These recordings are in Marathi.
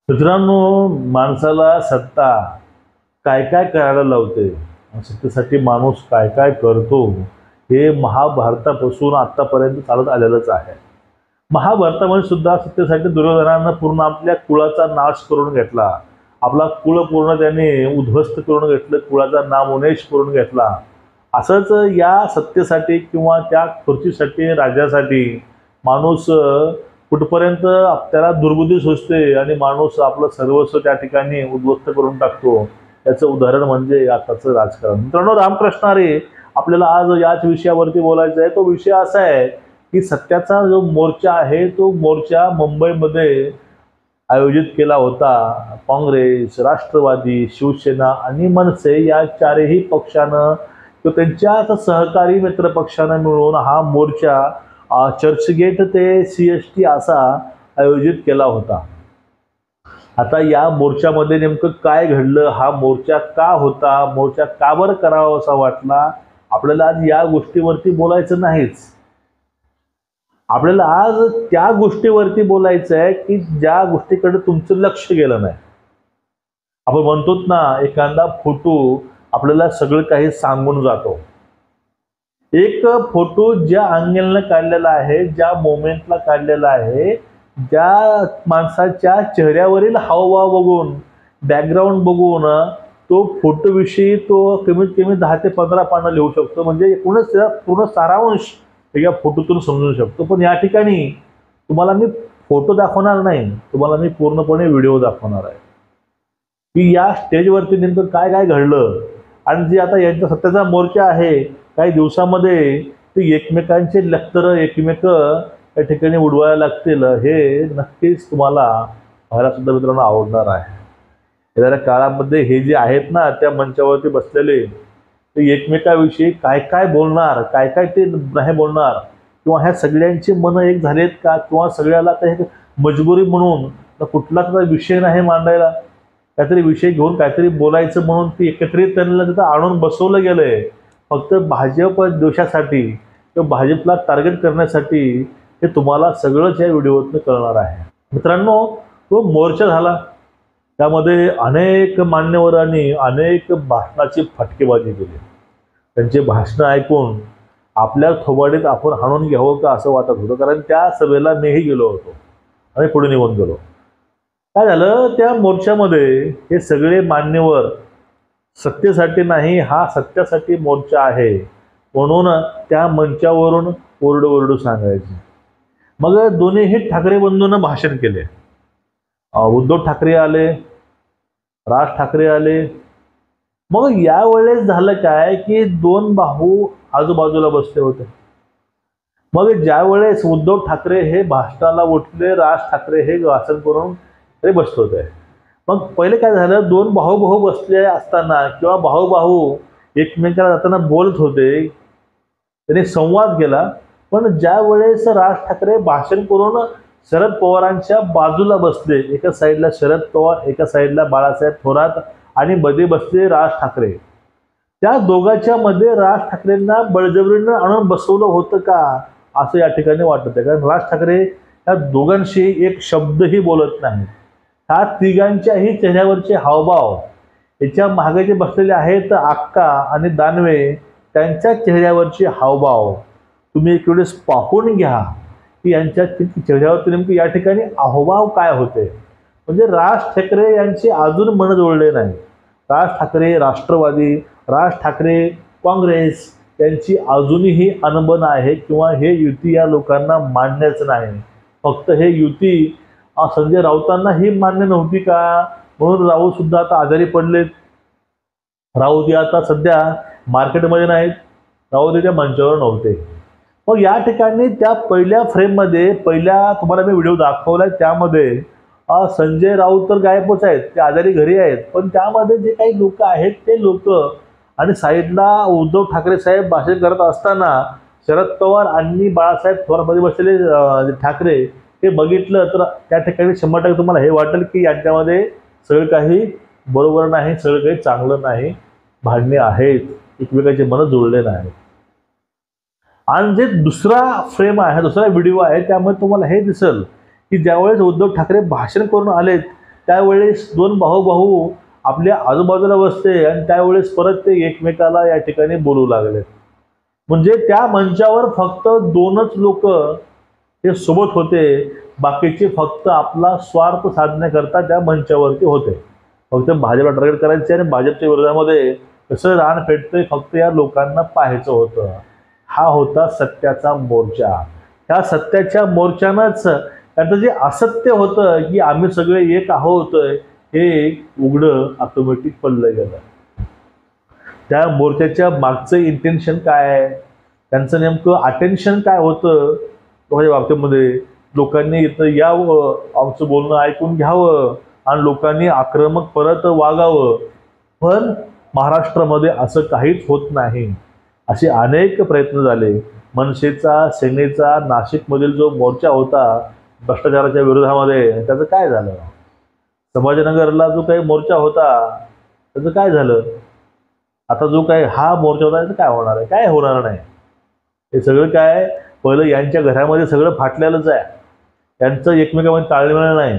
मित्रांनो, माणसाला सत्ता काय काय करायला लावते, सत्तेसाठी माणूस काय काय करतो, हे महाभारतापासून आतापर्यंत चालत आलेलंच आहे. महाभारतामध्ये सुद्धा सत्तेसाठी दुर्योधनानं पूर्ण आपल्या कुळाचा नाश करून घेतला. आपला कुळ पूर्ण त्याने उद्ध्वस्त करून घेतलं, कुळाचा नामोनेश करून घेतला. असंच या सत्तेसाठी किंवा त्या खुर्चीसाठी, राज्यासाठी माणूस कुठपर्यंत त्याला दुर्बुद्धी सुचते आणि माणूस आपलं सर्वस्व त्या ठिकाणी उद्ध्वस्त करून टाकतो. त्याचं उदाहरण म्हणजे आताचं राजकारण. मित्रांनो, रामकृष्ण हरी आपल्याला आज याच विषयावरती बोलायचं आहे. तो विषय असा आहे की सत्याचा जो मोर्चा आहे तो मोर्चा मुंबईमध्ये आयोजित केला होता. काँग्रेस, राष्ट्रवादी, शिवसेना आणि मनसे या चारही पक्षानं किंवा त्यांच्याच सहकारी मित्र पक्षानं मिळून हा मोर्चा चर्चगेट ते CST असा आयोजित केला होता. आता या मोर्चामध्ये नेमकं काय घडलं, हा मोर्चा का होता, मोर्चा का बरं करावा असा वाटला, आपल्याला आज या गोष्टीवरती बोलायचं नाहीच. आपल्याला आज त्या गोष्टीवरती बोलायचं आहे की ज्या गोष्टीकडे तुमचं लक्ष गेलं नाही. आपण म्हणतो ना, एखादा फोटो आपल्याला सगळं काही सांगून जातो. एक फोटो ज्या अँगलने काढलेला आहे, ज्या मोमेंटला काढलेला आहे, ज्या माणसाच्या चेहऱ्यावरील हावभाव बघून, बॅकग्राऊंड बघून तो फोटोविषयी तो कमीत कमी 10 ते 15 पानं लिहू शकतो. म्हणजे एकूणच पूर्ण सारांश या फोटोतून समजू शकतो. पण या ठिकाणी तुम्हाला मी फोटो दाखवणार नाही, तुम्हाला मी पूर्णपणे व्हिडिओ दाखवणार आहे की या स्टेजवरती नेमकं काय काय घडलं. आणि जे आता यांचा सत्याचा मोर्चा आहे, काही दिवसामध्ये ते एकमेकांचे लक्तर एकमेक या ठिकाणी उडवायला लागतील, हे नक्कीच तुम्हाला पाहायला सुद्धा मित्रांनो आवडणार आहे. येणाऱ्या काळामध्ये हे जे आहेत ना त्या मंचावरती बसलेले, ते एकमेकाविषयी काय काय बोलणार, काय काय ते नाही बोलणार, किंवा ह्या सगळ्यांची मनं एक झालेत का, किंवा सगळ्याला काही मजबुरी म्हणून कुठलाच विषय नाही मांडायला, काहीतरी विषय घेऊन काहीतरी बोलायचं म्हणून ती एकत्रित त्यांना तिथं आणून बसवलं गेलंय फक्त भाजप द्वेषासाठी किंवा भाजपला टार्गेट करण्यासाठी. हे तुम्हाला सगळंच या व्हिडिओतून कळणार आहे. मित्रांनो, तो मोर्चा झाला, त्यामध्ये अनेक मान्यवरांनी अनेक भाषणाची फटकेबाजी केली. त्यांचे भाषणं ऐकून आपल्या थोबाडीत आपण हाणून घ्यावं का असं वाटत होतं, कारण त्या सभेला मीही गेलो होतो आणि पुढे निघून गेलो. काय झालं, त्या मोर्चामध्ये हे सगळे मान्यवर सत्तेसाठी नाही, हा सत्यासाठी मोर्चा आहे म्हणून त्या मंचावरून ओरडू सांगायचे. मग दोन्हीही ठाकरे बंधूंना भाषण केले. उद्धव ठाकरे आले, राज ठाकरे आले. मग यावेळेस झालं काय की दोन भाऊ आजूबाजूला बसले होते. मग ज्या वेळेस उद्धव ठाकरे हे भाषणाला उठले, राज ठाकरे हे भाषण करून ते बसत होते. मग पहिले काय झालं, दोन भाऊ बसले असताना किंवा भाऊ एकमेकांना जाताना बोलत होते, त्यांनी संवाद केला. पण ज्या वेळेस राज ठाकरे भाषण करून शरद पवारांच्या बाजूला बसले, एका साईडला शरद पवार, एका साईडला बाळासाहेब थोरात आणि मध्ये बसले राज ठाकरे. त्या दोघांच्या मध्ये राज ठाकरेंना बळजबरीनं आणून बसवलं होतं का असं या ठिकाणी वाटत आहे. कारण राज ठाकरे त्या दोघांशी एक शब्दही बोलत नाही. ह्या तिघांच्याही चेहऱ्यावरचे हावभाव, याच्या मागे जे बसलेले आहेत आक्का आणि दानवे, त्यांच्या चेहऱ्यावरचे हावभाव तुम्ही एक वेळेस पाहून घ्या की यांच्या चेहऱ्यावरती नेमके या ठिकाणी हावभाव काय होते. म्हणजे राज ठाकरे यांचे अजून मन जोडले नाही. राज ठाकरे राष्ट्रवादी, राज ठाकरे काँग्रेस यांची अजूनही अनबन आहे किंवा हे युती या लोकांना मान्यच नाही. फक्त हे युती संजय राऊतांना ही मान्य नव्हती का, म्हणून राऊत सुद्धा आता आजारी पडलेत. राऊत या आता सध्या मार्केटमध्ये नाहीत, राऊत त्या मंचावर नव्हते. मग या ठिकाणी त्या पहिल्या फ्रेममध्ये, पहिल्या तुम्हाला मी व्हिडिओ दाखवलाय त्यामध्ये संजय राऊत तर गायबच आहेत, ते आजारी घरी आहेत. पण त्यामध्ये जे काही लोक आहेत ते लोक, आणि साईडला उद्धव ठाकरे साहेब भाषण करत असताना शरद पवार आणि बाळासाहेब थोरातमध्ये बसलेले ठाकरे हे बघितलं तर त्या ठिकाणी 100% तुम्हाला हे वाटेल की यांच्यामध्ये सगळं काही बरोबर नाही, सगळं काही चांगलं नाही, भांडणे आहेत, एकमेकांचे मन जोडले नाही. आणि जे दुसरा फ्रेम आहे, दुसरा व्हिडिओ आहे, त्यामध्ये तुम्हाला हे दिसेल की ज्यावेळेस उद्धव ठाकरे भाषण करून आलेत त्यावेळेस दोन भाऊ आपल्या आजूबाजूला बसते आणि त्यावेळेस परत ते एकमेकाला या ठिकाणी बोलू लागले. म्हणजे त्या मंचावर फक्त दोनच लोक हे सोबत होते, बाकीचे फक्त आपला स्वार्थ साधण्याकरता त्या मंचावरती होते. फक्त भाजपला टार्गेट करायचे आणि भाजपच्या विरोधामध्ये कसं रान पेटतंय फक्त या लोकांना पाहायचं होतं. हा होता सत्याचा मोर्चा. ह्या सत्याच्या मोर्चानंच त्यांचं जे असत्य होतं की आम्ही सगळे एक आहोत हे उघडं ऑटोमॅटिक पडलं गेलं. त्या मोर्चाच्या मागचं इंटेन्शन काय आहे, त्यांचं नेमकं अटेन्शन काय होतं लोकांच्या बाबतीमध्ये, लोकांनी इथं यावं, आमचं बोलणं ऐकून घ्यावं आणि लोकांनी आक्रमक परत वागावं. पण महाराष्ट्रामध्ये असं काहीच होत नाही. असे अनेक प्रयत्न झाले. मनसेचा, सेनेचा नाशिकमधील जो मोर्चा होता भ्रष्टाचाराच्या विरोधामध्ये, त्याचं काय झालं? संभाजीनगरला जो काही मोर्चा होता त्याचं काय झालं? आता जो काही हा मोर्चा होता त्याचं काय होणार आहे? काय होणार नाही. हे सगळं काय पहिलं यांच्या घरामध्ये सगळं फाटलेलंच आहे. त्यांचं एकमेकांमध्ये ताळमेळ नाही.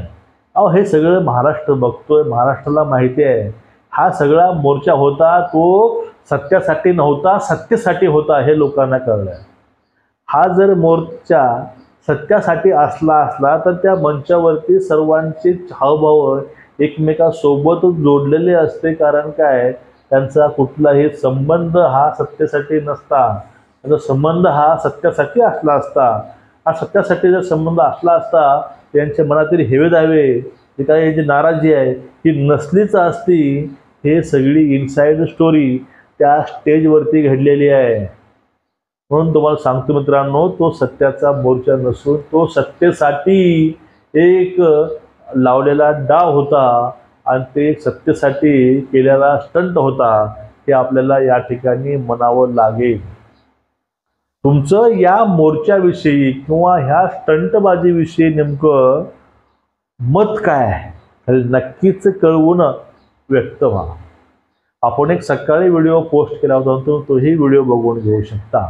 अहो हे सगळं महाराष्ट्र बघतोय, महाराष्ट्राला माहिती आहे. हा सगळा मोर्चा होता तो सत्यासाठी नव्हता, सत्तेसाठी होता हे लोकांना कळलं. हा जर मोर्चा सत्यासाठी असला तर त्या मंचावरती सर्वांचे हावभाव एकमेकांसोबतच जोडलेले असते. कारण काय, त्यांचा कुठलाही संबंध हा सत्तेसाठी नसता, त्यांचा संबंध हा सत्यासाठी असला असता. हा सत्यासाठी जर संबंध असला असता त्यांच्या मनातील हेवेदावे जे काही जी नाराजी आहे ही नसलीच असती. हे सगळी इनसाइड स्टोरी त्या स्टेजवरती घडलेली आहे. म्हणून तुम्हाला सांगतो मित्रांनो, तो सत्याचा मोर्चा नसून तो सत्तेसाठी एक लावलेला डाव होता आणि ते सत्तेसाठी केलेला स्टंट होता. हे आपल्याला या ठिकाणी म्हणावं लागेल. तुमचं या मोर्चाविषयी किंवा ह्या स्टंटबाजीविषयी नेमकं मत काय आहे हे नक्कीच कळवून व्यक्त व्हा. आपण एक सकाळी व्हिडिओ पोस्ट केला होता, तोही व्हिडिओ बघून घेऊ शकता.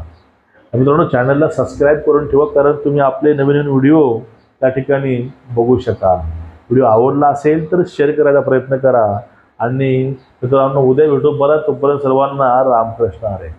मित्रांनो, चॅनलला सबस्क्राईब करून ठेवा, कारण तुम्ही आपले नवीन व्हिडिओ त्या ठिकाणी बघू शकाल. व्हिडिओ आवडला असेल तर शेअर करायचा प्रयत्न करा आणि मित्रांनो उद्या भेटू. परत तोपर्यंत सर्वांना रामकृष्ण हरी.